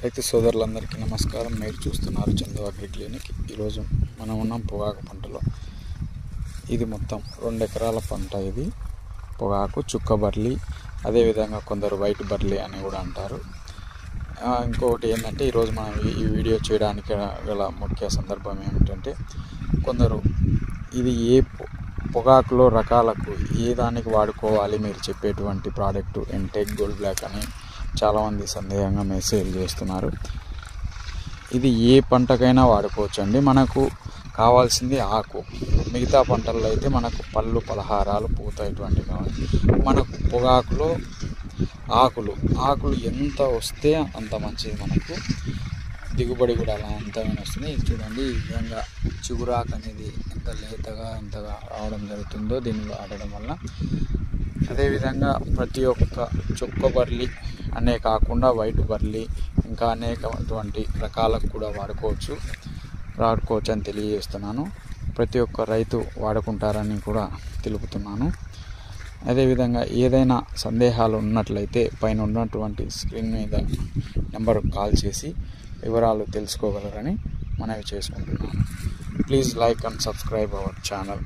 రైతు సోదరులందరికీ నమస్కారం. మీరు చూస్తున్నారు చందు అగ్రి క్లినిక్. ఈరోజు మనం ఉన్నాం పొగాకు పంటలో. ఇది మొత్తం 2 ఎకరాల పంట. ఇది పొగాకు చుక్క బర్లీ, అదేవిధంగా కొందరు వైట్ బర్లీ అని కూడా అంటారు. ఇంకొకటి ఏంటంటే ఈరోజు మనం ఈ వీడియో చేయడానికి గల ముఖ్య సందర్భం ఏమిటంటే, కొందరు ఇది ఏ పొగాకులో రకాలకు ఏ దానికి వాడుకోవాలి మీరు చెప్పేటువంటి ప్రోడక్ట్ ఎంటెక్ గోల్డ్ బ్లాక్ అని చాలామంది సందేహంగా మెసేజ్ చేస్తున్నారు. ఇది ఏ పంటకైనా వాడుకోవచ్చు అండి. మనకు కావాల్సింది ఆకు. మిగతా పంటల్లో అయితే మనకు పళ్ళు, పలహారాలు, పూత ఇటువంటివి కావాలి. మనకు పొగాకులో ఆకులు ఎంత వస్తే అంత మంచిది. మనకు దిగుబడి కూడా అలా అంతగానే వస్తుంది. ఇది చూడండి, ఈ విధంగా చిగురాకు అనేది ఎంత లేతగా ఎంతగా రావడం జరుగుతుందో దీన్ని వాడడం వల్ల. అదేవిధంగా ప్రతి ఒక్క చుక్క బర్లీ అనే కాకుండా వైట్ బర్లీ ఇంకా అనేకటువంటి రకాలకు కూడా వాడుకోవచ్చు అని తెలియజేస్తున్నాను. ప్రతి ఒక్క రైతు వాడుకుంటారని కూడా తెలుపుతున్నాను. అదేవిధంగా ఏదైనా సందేహాలు ఉన్నట్లయితే పైన ఉన్నటువంటి స్క్రీన్ మీద నెంబర్ కాల్ చేసి వివరాలు తెలుసుకోగలరని మనవి చేసుకుంటున్నాను. Please like and subscribe our channel.